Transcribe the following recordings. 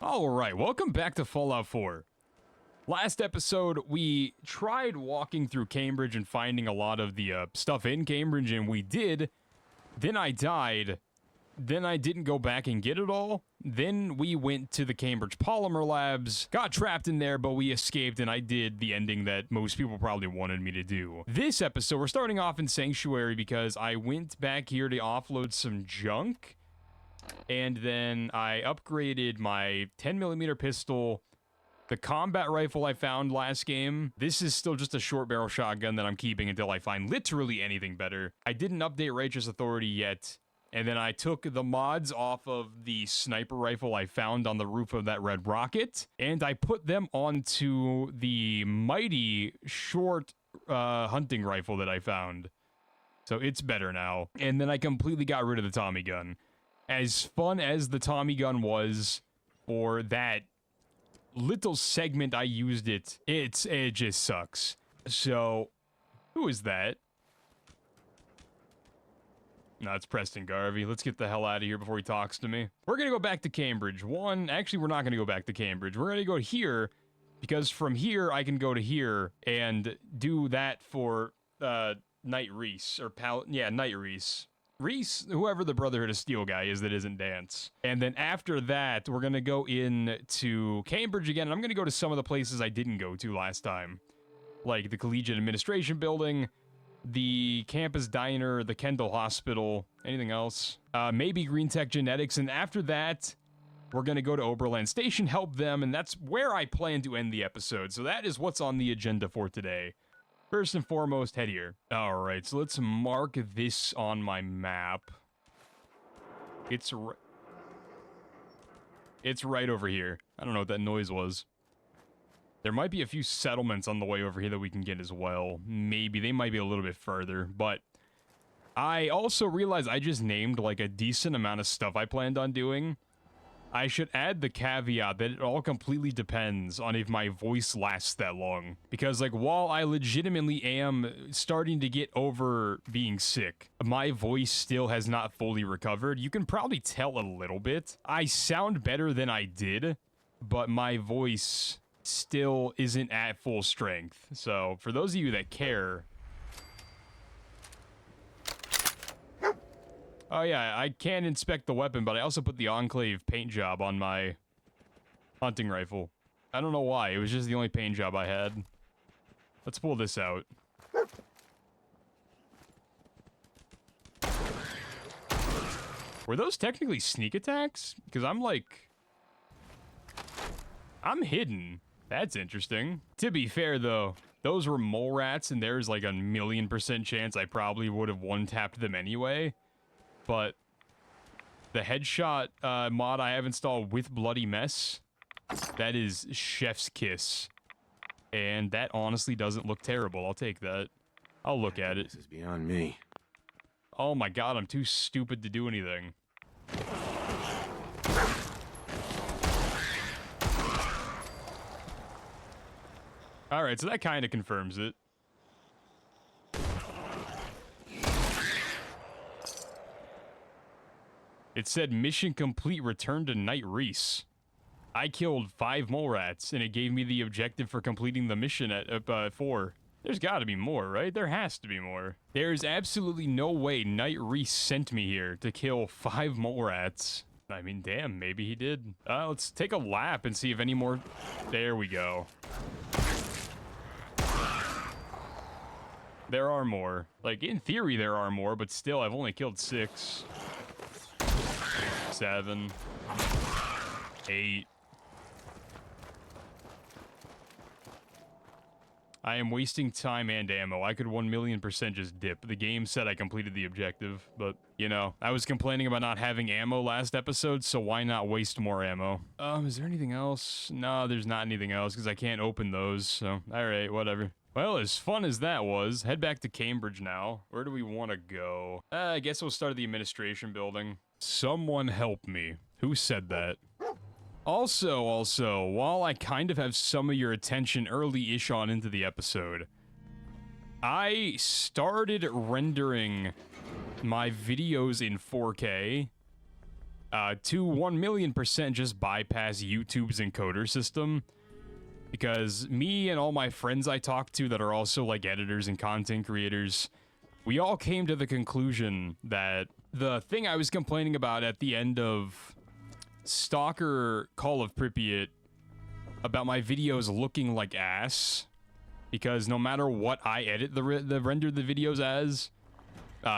Alright, welcome back to Fallout 4. Last episode, we tried walking through Cambridge and finding a lot of the stuff in Cambridge, and we did. Then I died. Then I didn't go back and get it all. Then we went to the Cambridge Polymer Labs, got trapped in there, but we escaped, and I did the ending that most people probably wanted me to do. This episode, we're starting off in Sanctuary because I went back here to offload some junk. And then I upgraded my 10mm pistol, the combat rifle I found last game. This is still just a short barrel shotgun that I'm keeping until I find literally anything better. I didn't update Righteous Authority yet. And then I took the mods off of the sniper rifle I found on the roof of that red rocket. And I put them onto the mighty short hunting rifle that I found. So it's better now. And then I completely got rid of the Tommy gun. As fun as the Tommy gun was, for that little segment I used it, it just sucks. So, who is that? No, it's Preston Garvey. Let's get the hell out of here before he talks to me. We're gonna go back to Cambridge. Actually, we're not gonna go back to Cambridge. We're gonna go here, because from here, I can go to here and do that for, Knight Reese, or Knight Reese. Reese, whoever the Brotherhood of Steel guy is that isn't Dance. And then after that, we're gonna go in to Cambridge again, and I'm gonna go to some of the places I didn't go to last time. Like the Collegiate Administration Building, the Campus Diner, the Kendall Hospital, anything else? Maybe Green Tech Genetics, and after that, we're gonna go to Oberland Station, help them, and that's where I plan to end the episode. So that is what's on the agenda for today. First and foremost, head here. Alright, so let's mark this on my map. It's right over here. I don't know what that noise was. There might be a few settlements on the way over here that we can get as well. Maybe. They might be a little bit further, but I also realized I just named like a decent amount of stuff I planned on doing. I should add the caveat that it all completely depends on if my voice lasts that long. Because, like, while I legitimately am starting to get over being sick, my voice still has not fully recovered. You can probably tell a little bit. I sound better than I did, but my voice still isn't at full strength. So, for those of you that care... Oh yeah, I can inspect the weapon, but I also put the Enclave paint job on my hunting rifle. I don't know why, it was just the only paint job I had. Let's pull this out. Were those technically sneak attacks? Because I'm like... I'm hidden. That's interesting. To be fair though, those were mole rats, and there's like a 1,000,000% chance I probably would have one-tapped them anyway. But the headshot mod I have installed with Bloody Mess, that is chef's kiss. And that honestly doesn't look terrible. I'll take that. I'll look at it. This is beyond me. Oh my god, I'm too stupid to do anything. Alright, so that kind of confirms it. It said, mission complete, return to Knight Reese. I killed 5 mole rats, and it gave me the objective for completing the mission at 4. There's gotta be more, right? There has to be more. There's absolutely no way Knight Reese sent me here to kill 5 mole rats. I mean, damn, maybe he did. Let's take a lap and see if any more... There we go. There are more. Like, in theory there are more, but still, I've only killed 6. 7, 8. I am wasting time and ammo. I could 1,000,000% just dip. The game said I completed the objective, but, you know, I was complaining about not having ammo last episode, so why not waste more ammo? Is there anything else? No, there's not anything else, because I can't open those, so, alright, whatever. Well, as fun as that was, head back to Cambridge now. Where do we want to go? I guess we'll start at the administration building. Someone help me. Who said that? Also, while I kind of have some of your attention early-ish on into the episode, I started rendering my videos in 4K to 1,000,000% just bypass YouTube's encoder system. Because me and all my friends I talk to that are also like editors and content creators, we all came to the conclusion that the thing I was complaining about at the end of Stalker Call of Pripyat about my videos looking like ass, because no matter what I edit the render the videos as,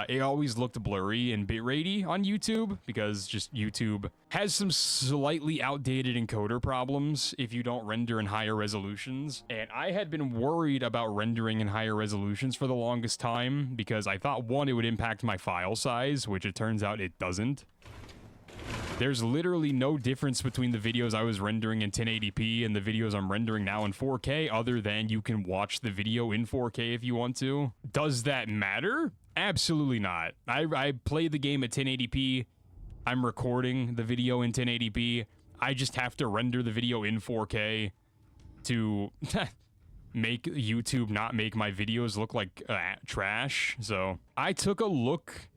it always looked blurry and bitratey on YouTube, because just YouTube has some slightly outdated encoder problems if you don't render in higher resolutions. And I had been worried about rendering in higher resolutions for the longest time, because I thought, one, it would impact my file size, which it turns out it doesn't. There's literally no difference between the videos I was rendering in 1080p and the videos I'm rendering now in 4K, other than you can watch the video in 4K if you want to. Does that matter? Absolutely not. I play the game at 1080p. I'm recording the video in 1080p. I just have to render the video in 4K to make YouTube not make my videos look like trash. So I took a look,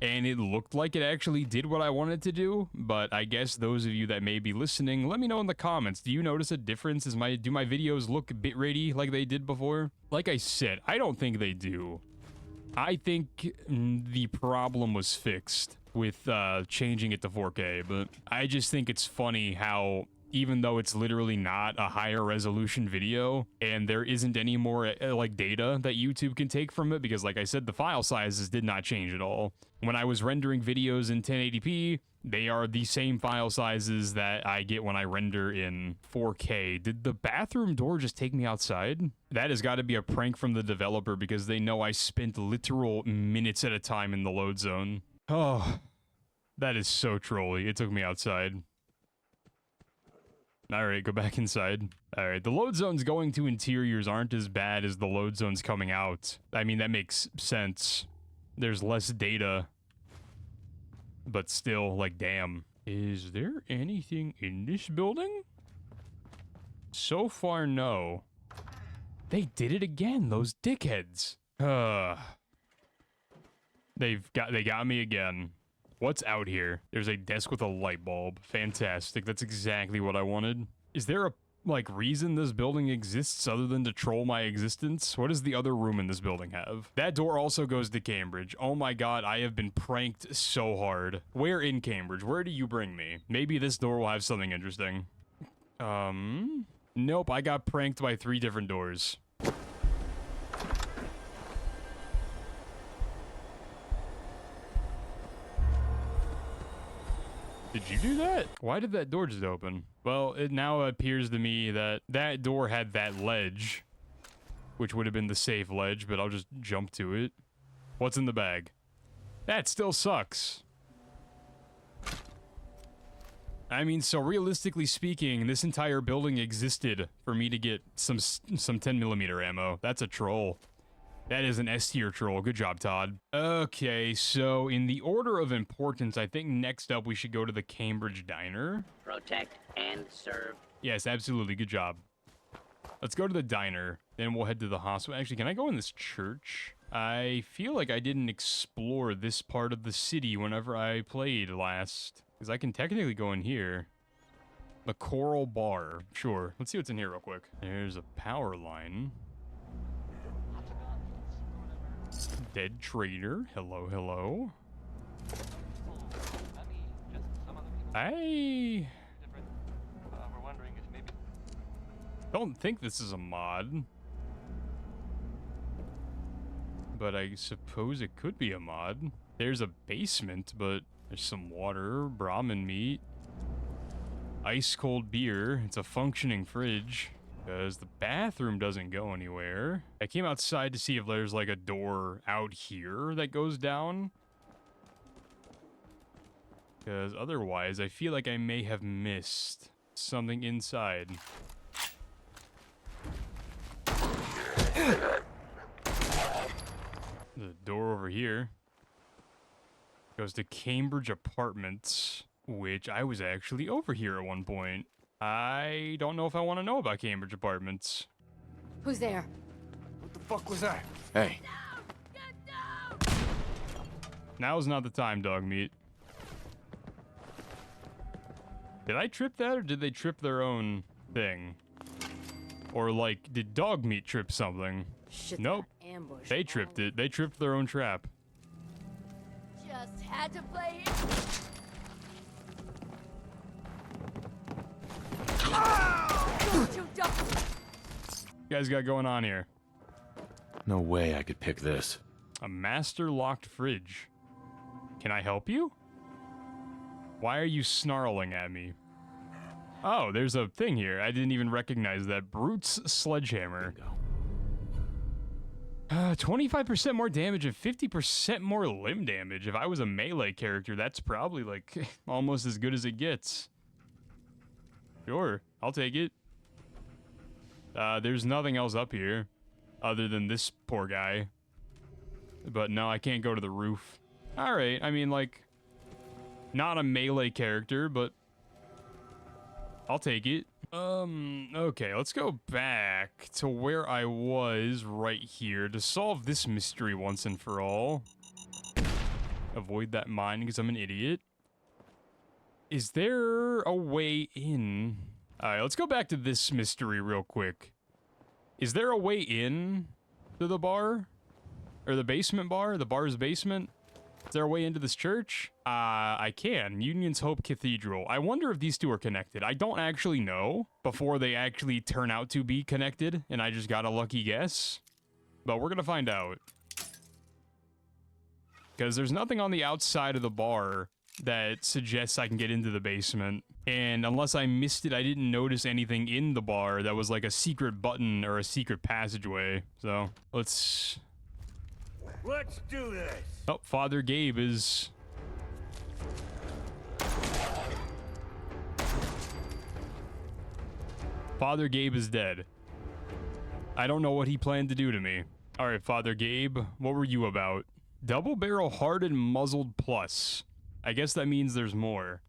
and it looked like it actually did what I wanted to do, but I guess those of you that may be listening, let me know in the comments. Do you notice a difference? Do my videos look bitratey like they did before? Like I said, I don't think they do. I think the problem was fixed with changing it to 4K, but I just think it's funny how, even though it's literally not a higher resolution video, and there isn't any more like data that YouTube can take from it, because like I said, the file sizes did not change at all. When I was rendering videos in 1080p, they are the same file sizes that I get when I render in 4K. Did the bathroom door just take me outside? That has got to be a prank from the developer, because they know I spent literal minutes at a time in the load zone. Oh, that is so trolly. It took me outside. Alright, go back inside. Alright, the load zones going to interiors aren't as bad as the load zones coming out. I mean, that makes sense. There's less data. But still, like, damn. Is there anything in this building? So far, no. They did it again, those dickheads. They got me again. What's out here? There's a desk with a light bulb. Fantastic. That's exactly what I wanted. Is there a, like, reason this building exists other than to troll my existence? What does the other room in this building have? That door also goes to Cambridge. Oh my god, I have been pranked so hard. Where in Cambridge? Where do you bring me? Maybe this door will have something interesting. Nope, I got pranked by 3 different doors. Did you do that? Why did that door just open? Well, it now appears to me that that door had that ledge, which would have been the safe ledge, but I'll just jump to it. What's in the bag? That still sucks. I mean, so realistically speaking, this entire building existed for me to get some 10mm ammo. That's a troll. That is an S-tier troll. Good job, Todd. Okay, so in the order of importance, I think next up we should go to the Cambridge Diner. Protect and serve. Yes, absolutely. Good job. Let's go to the diner. Then we'll head to the hospital. Actually, can I go in this church? I feel like I didn't explore this part of the city whenever I played last. Because I can technically go in here. The Coral Bar. Sure. Let's see what's in here real quick. There's a power line. Dead trader. Hello, hello. I don't think this is a mod. But I suppose it could be a mod. There's a basement, but there's some water, Brahmin meat, ice cold beer. It's a functioning fridge. Because the bathroom doesn't go anywhere. I came outside to see if there's like a door out here that goes down. Because otherwise, I feel like I may have missed something inside. The door over here goes to Cambridge Apartments, which I was actually over here at one point. I don't know if I want to know about Cambridge Apartments. Who's there? What the fuck was that? Hey. Now's not the time, dog meat. Did I trip that, or did they trip their own thing? Or, like, did dog meat trip something? Shit, Nope. that ambush They tripped it. They tripped their own trap. Just had to play it. Don't you duck. You guys got going on here? No way I could pick this. A master locked fridge. Can I help you? Why are you snarling at me? Oh, there's a thing here. I didn't even recognize that. Brute's sledgehammer. 25% more damage and 50% more limb damage. If I was a melee character, that's probably like almost as good as it gets. Sure, I'll take it. There's nothing else up here other than this poor guy. But no, I can't go to the roof. All right, I mean, like, not a melee character, but I'll take it. Okay, let's go back to where I was right here to solve this mystery once and for all. Avoid that mine because I'm an idiot. Is there a way in? Alright, let's go back to this mystery real quick. Is there a way in to the bar? Or the basement bar? The bar's basement? Is there a way into this church? I can. Union's Hope Cathedral. I wonder if these two are connected. I don't actually know before they actually turn out to be connected, and I just got a lucky guess. But we're gonna find out. Because there's nothing on the outside of the bar that suggests I can get into the basement. And unless I missed it, I didn't notice anything in the bar that was like a secret button or a secret passageway. So, let's do this. Oh, Father Gabe is... Father Gabe is dead. I don't know what he planned to do to me. Alright, Father Gabe, what were you about? Double barrel hardened muzzled plus. I guess that means there's more.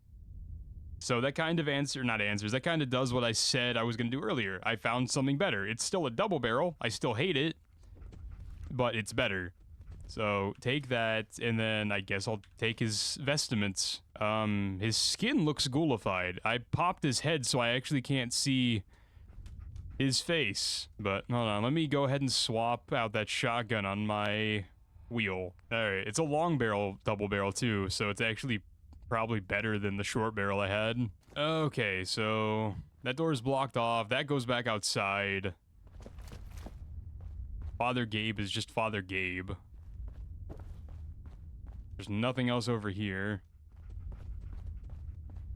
So that kind of that kind of does what I said I was going to do earlier. I found something better. It's still a double barrel. I still hate it, but it's better. So take that, and then I guess I'll take his vestments. His skin looks ghoulified. I popped his head so I actually can't see his face. But hold on, let me go ahead and swap out that shotgun on my wheel. Alright, it's a long barrel, double barrel too, so it's actually probably better than the short barrel I had. Okay, so that door's blocked off. That goes back outside. Father Gabe is just Father Gabe. There's nothing else over here.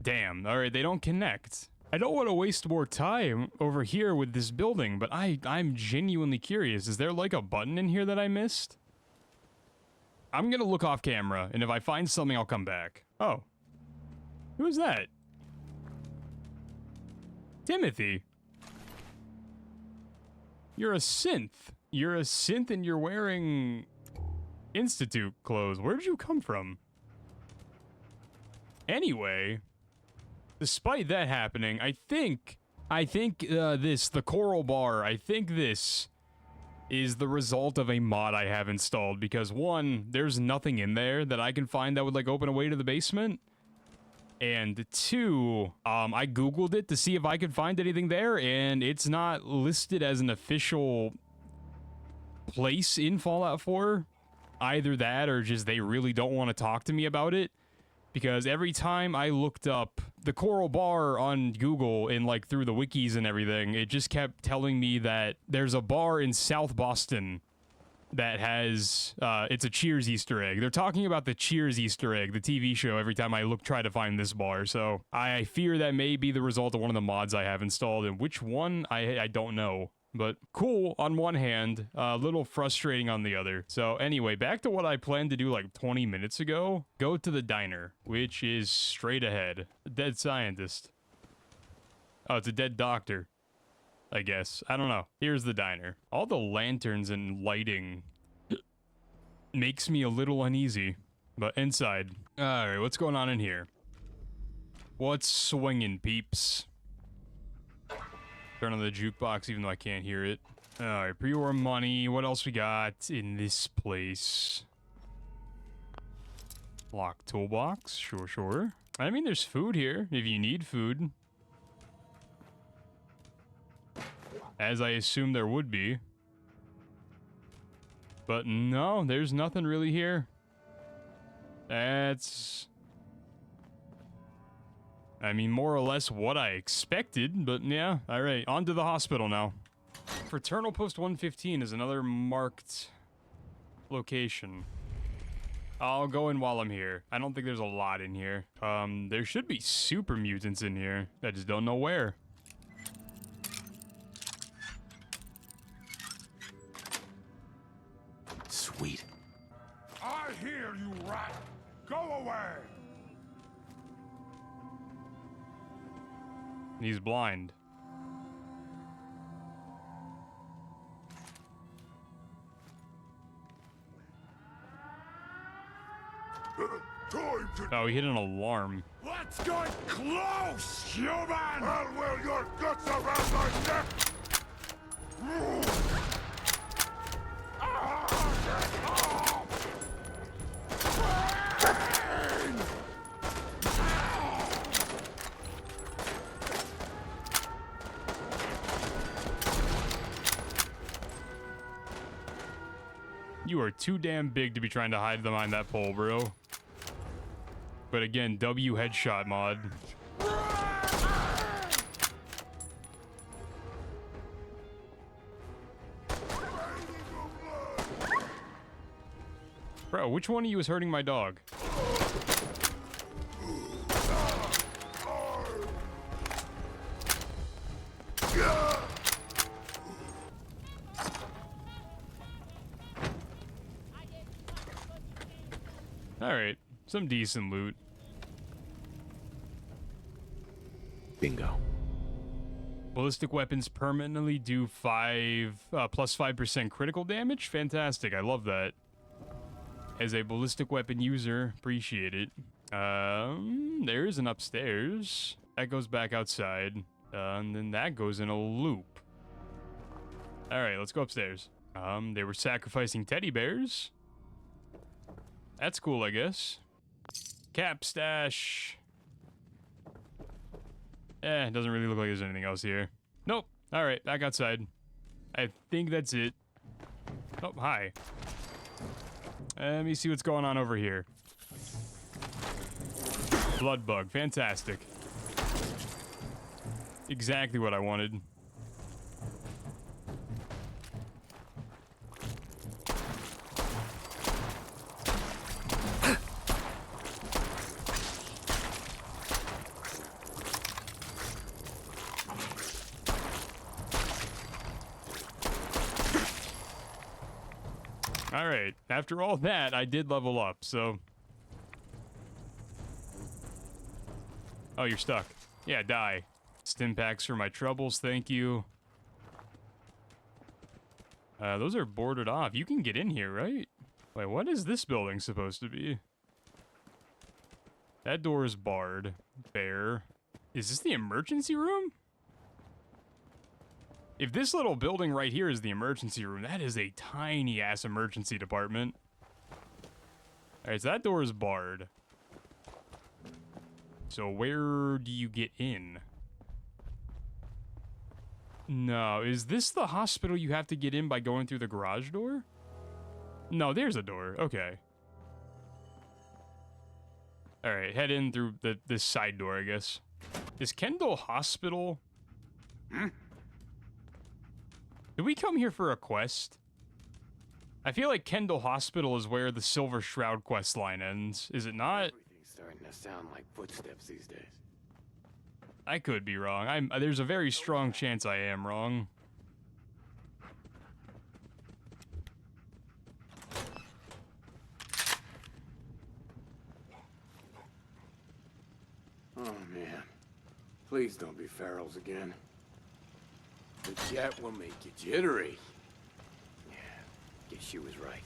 Damn, alright, they don't connect. I don't want to waste more time over here with this building, but I'm genuinely curious. Is there like a button in here that I missed? I'm gonna look off camera, and if I find something, I'll come back. Oh. Who is that? Timothy. You're a synth. You're a synth and you're wearing Institute clothes. Where'd you come from? Anyway, despite that happening, I think the Coral Bar, I think this is the result of a mod I have installed, because one, there's nothing in there that I can find that would like open a way to the basement. And two, I googled it to see if I could find anything there, and it's not listed as an official place in Fallout 4. Either that or just they really don't want to talk to me about it. Because every time I looked up the Coral Bar on Google and like through the wikis and everything, it just kept telling me that there's a bar in South Boston that has, it's a Cheers Easter egg. They're talking about the Cheers Easter egg, the TV show, every time I try to find this bar. So I fear that may be the result of one of the mods I have installed, and which one, I don't know. But cool on one hand, a little frustrating on the other. So anyway, back to what I planned to do like 20 minutes ago. Go to the diner, which is straight ahead. A dead scientist. Oh, it's a dead doctor, I guess. I don't know. Here's the diner. All the lanterns and lighting makes me a little uneasy. But inside. Alright, what's going on in here? What's swinging, peeps? Turn on the jukebox even though I can't hear it. Alright, pre-order money. What else we got in this place? Lock toolbox. Sure. I mean, there's food here if you need food. As I assume there would be. But no, there's nothing really here. That's... I mean, more or less what I expected, but yeah. Alright, on to the hospital now. Fraternal Post 115 is another marked location. I'll go in while I'm here. I don't think there's a lot in here. There should be super mutants in here. I just don't know where. Sweet. I hear you, rat! Go away! He's blind. Time to... Oh, he hit an alarm. Let's get close, human! I'll wear your guts around my neck! You are too damn big to be trying to hide behind that pole, bro. But again, W headshot mod. Bro, which one of you is hurting my dog? Alright, some decent loot. Bingo. Ballistic weapons permanently do plus 5% critical damage? Fantastic, I love that. As a ballistic weapon user, appreciate it. There is an upstairs. That goes back outside. And then that goes in a loop. Alright, let's go upstairs. They were sacrificing teddy bears. That's cool, I guess. Cap stash. It doesn't really look like there's anything else here. Nope. Alright, back outside. I think that's it. Oh, hi. Let me see what's going on over here. Blood bug. Fantastic. Exactly what I wanted. Alright, after all that, I did level up, so... Oh, you're stuck. Yeah, die. Stim packs for my troubles, thank you. Those are boarded off. You can get in here, right? Wait, what is this building supposed to be? That door is barred. Fair. Is this the emergency room? If this little building right here is the emergency room, that is a tiny-ass emergency department. Alright, so that door is barred. So where do you get in? No, is this the hospital you have to get in by going through the garage door? No, there's a door. Okay. Alright, head in through this side door, I guess. Is Kendall Hospital... Did we come here for a quest? I feel like Kendall Hospital is where the Silver Shroud quest line ends. Is it not? Everything's starting to sound like footsteps these days. I could be wrong. There's a very strong chance I am wrong. Oh, man. Please don't be ferals again. The jet will make you jittery. Yeah, guess she was right.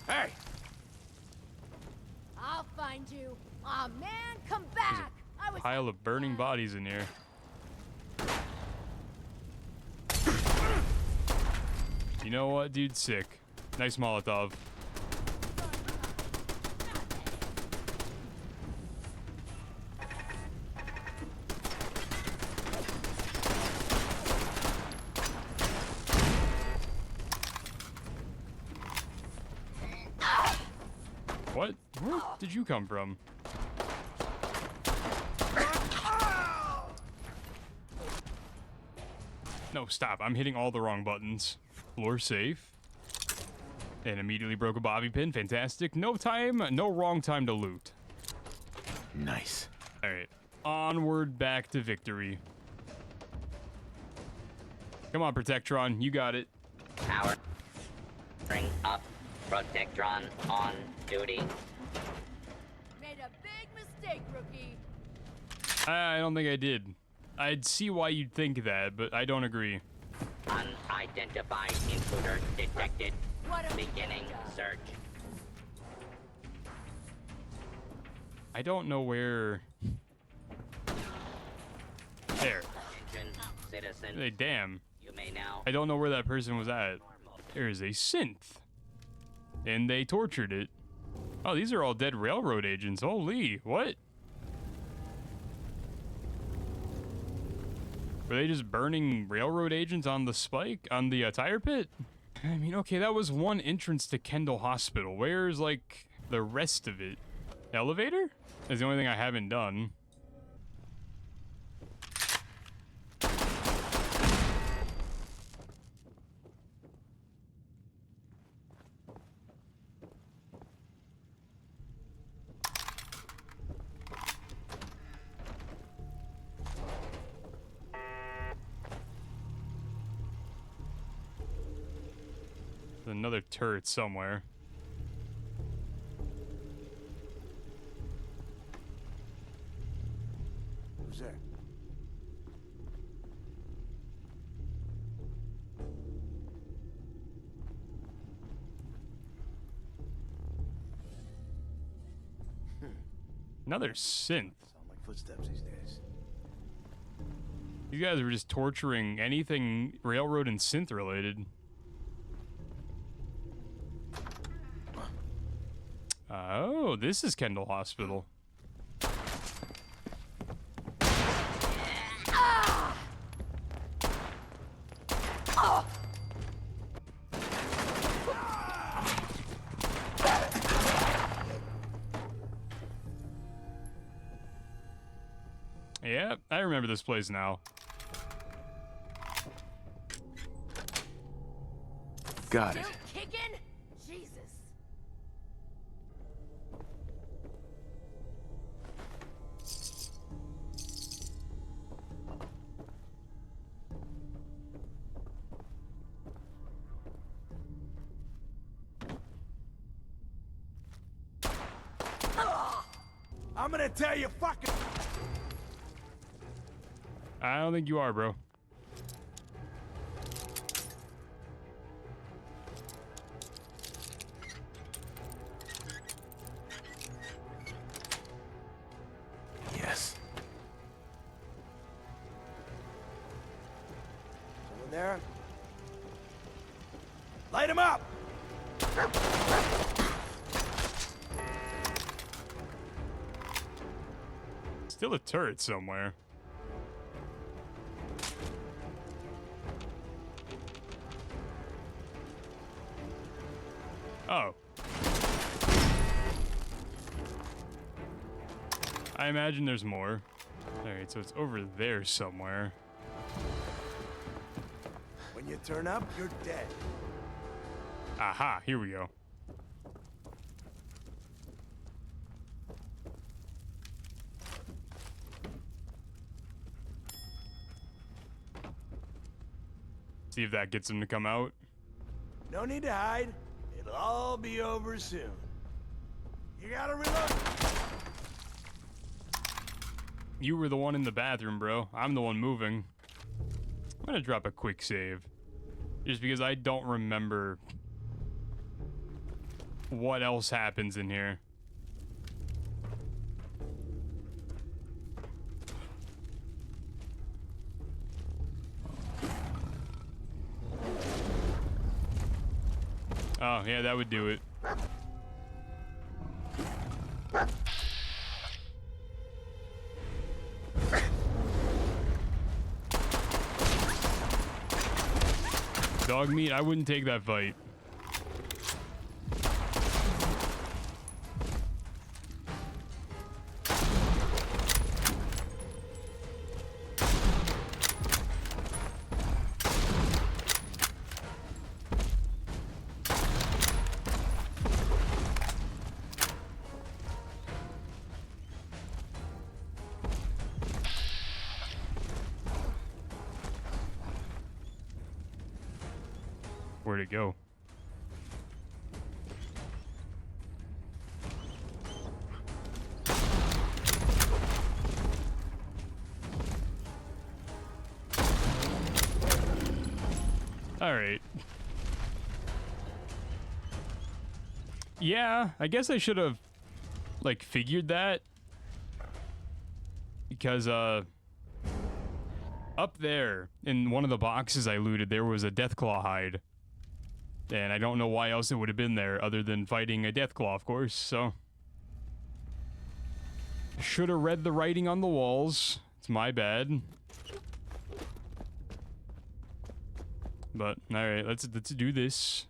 Hey! I'll find you. Aw, man, come back! I was... Pile of burning bodies in here. You know what, dude? Sick. Nice Molotov. you come from? No, stop. I'm hitting all the wrong buttons. Floor safe. And immediately broke a bobby pin. Fantastic. No time, no wrong time to loot. Nice. All right. Onward back to victory. Come on, Protectron. You got it. Power. Bring up. Protectron on duty. Made a big mistake, rookie. I don't think I did. I'd see why you'd think that, but I don't agree. Unidentified intruder detected. What a Beginning search. I don't know where... There. Attention, citizen. Hey, damn. You may now. I don't know where that person was at. There is a synth. And they tortured it. Oh, these are all dead railroad agents. Holy, what? Were they just burning railroad agents on the spike? On the tire pit? I mean, okay, that was one entrance to Kendall Hospital. Where's, like, the rest of it? Elevator? That's the only thing I haven't done. There's another turret somewhere. Who's that? Another synth. Sound like footsteps these days. You guys were just torturing anything railroad and synth related. Oh, this is Kendall Hospital. Yeah, I remember this place now. Got it. Still kicking? Jesus. I'm gonna tell you fucking... I don't think you are, bro. Yes. Someone there? Light him up! Still a turret somewhere. Oh. I imagine there's more. Alright, so it's over there somewhere. When you turn up, you're dead. Aha, here we go. See if that gets him to come out. No need to hide. It'll all be over soon. You gotta reload. You were the one in the bathroom, bro. I'm the one moving. I'm gonna drop a quick save. Just because I don't remember what else happens in here. Oh, yeah, that would do it. Dog meat, I wouldn't take that fight. Where'd it go? All right. Yeah, I guess I should have, like, figured that. Because, up there, in one of the boxes I looted, there was a Deathclaw hide. And I don't know why else it would have been there, other than fighting a Deathclaw, of course, so... Should have read the writing on the walls. It's my bad. But, alright, let's do this.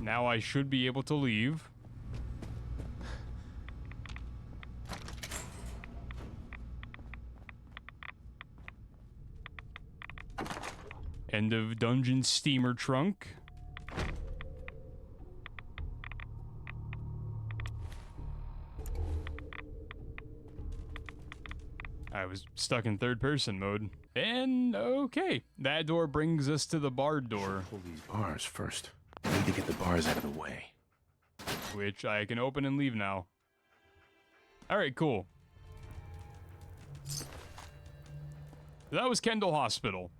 Now I should be able to leave. End of dungeon steamer trunk. I was stuck in third person mode. And okay, that door brings us to the barred door. Pull these bars first. I need to get the bars out of the way. Which I can open and leave now. Alright, cool. That was Kendall Hospital.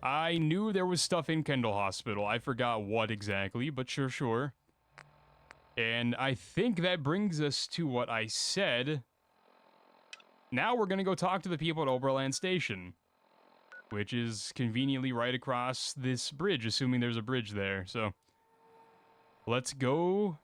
I knew there was stuff in Kendall Hospital. I forgot what exactly, but sure. And I think that brings us to what I said. Now we're gonna go talk to the people at Oberland Station. Which is conveniently right across this bridge, assuming there's a bridge there, so... Let's go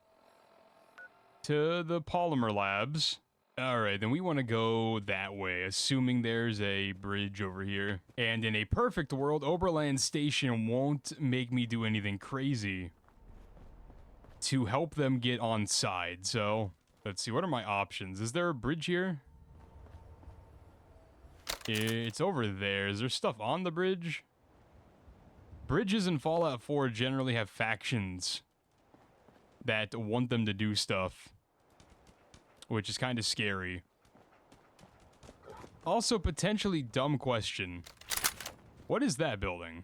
to the Polymer Labs. Alright, then we want to go that way, assuming there's a bridge over here. And in a perfect world, Oberland Station won't make me do anything crazy to help them get on side, so... Let's see, what are my options? Is there a bridge here? It's over there. Is there stuff on the bridge? Bridges in Fallout 4 generally have factions that want them to do stuff, which is kind of scary. Also, potentially dumb question. What is that building?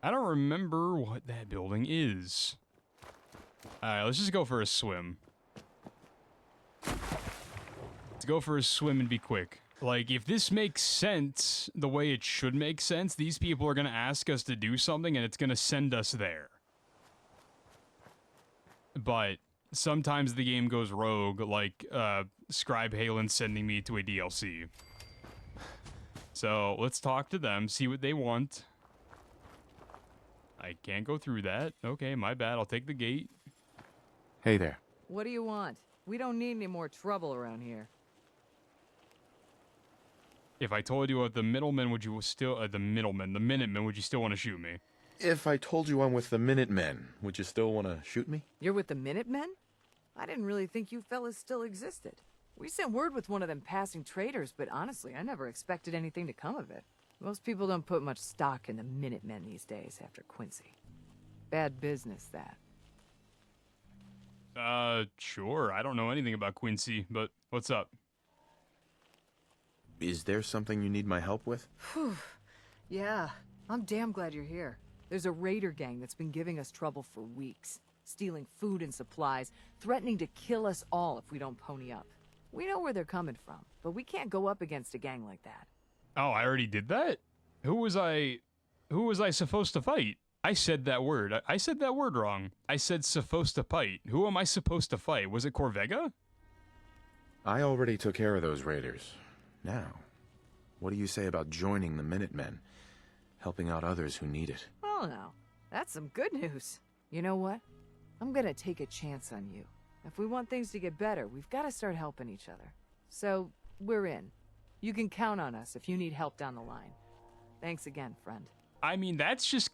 I don't remember what that building is. Alright, let's just go for a swim. Let's go for a swim and be quick. Like, if this makes sense the way it should make sense, these people are gonna ask us to do something and it's gonna send us there. But sometimes the game goes rogue, like Scribe Halen sending me to a DLC. So let's talk to them, see what they want. I can't go through that. Okay, my bad. I'll take the gate. Hey there. What do you want? We don't need any more trouble around here. If I told you what the middleman, would you still... the Minutemen, would you still want to shoot me? If I told you I'm with the Minutemen, would you still want to shoot me? You're with the Minutemen? I didn't really think you fellas still existed. We sent word with one of them passing traders, but honestly, I never expected anything to come of it. Most people don't put much stock in the Minutemen these days after Quincy. Bad business, that. Sure. I don't know anything about Quincy, but what's up? Is there something you need my help with? Whew. Yeah, I'm damn glad you're here. There's a raider gang that's been giving us trouble for weeks. Stealing food and supplies, threatening to kill us all if we don't pony up. We know where they're coming from, but we can't go up against a gang like that. Oh, I already did that? Who was I supposed to fight? I said that word. I said that word wrong. I said supposed to fight. Who am I supposed to fight? Was it Corvega? I already took care of those raiders. Now, what do you say about joining the Minutemen? Helping out others who need it. Oh no, that's some good news. You know what? I'm gonna take a chance on you. If we want things to get better, we've got to start helping each other. So, we're in. You can count on us if you need help down the line. Thanks again, friend. I mean, that's just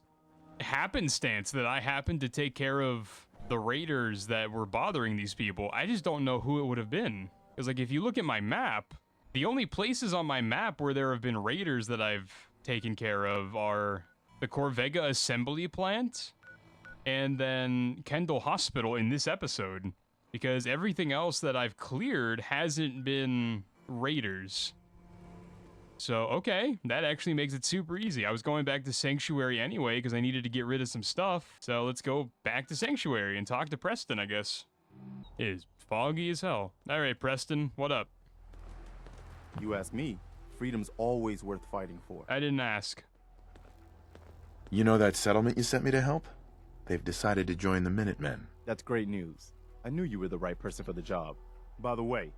happenstance that I happened to take care of the raiders that were bothering these people. I just don't know who it would have been. Because, like, if you look at my map, the only places on my map where there have been raiders that I've taken care of are the Corvega Assembly Plant and then Kendall Hospital in this episode. because everything else that I've cleared hasn't been raiders. So, okay, that actually makes it super easy. I was going back to Sanctuary anyway because I needed to get rid of some stuff. So let's go back to Sanctuary and talk to Preston, I guess. It is foggy as hell. All right, Preston, what up? You ask me, freedom's always worth fighting for. I didn't ask. You know that settlement you sent me to help? They've decided to join the Minutemen. That's great news. I knew you were the right person for the job. By the way,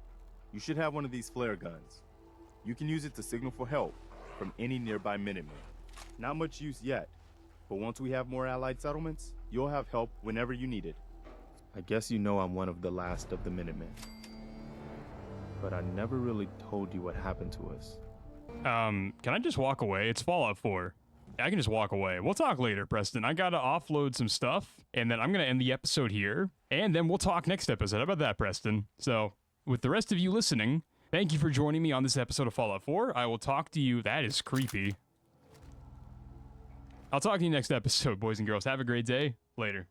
you should have one of these flare guns. You can use it to signal for help from any nearby Minutemen. Not much use yet, but once we have more allied settlements, you'll have help whenever you need it. I guess you know I'm one of the last of the Minutemen. But I never really told you what happened to us. Can I just walk away? It's Fallout 4. I can just walk away. We'll talk later, Preston. I gotta offload some stuff, and then I'm gonna end the episode here, and then we'll talk next episode. How about that, Preston? So, with the rest of you listening, thank you for joining me on this episode of Fallout 4. I will talk to you. That is creepy. I'll talk to you next episode, boys and girls. Have a great day. Later.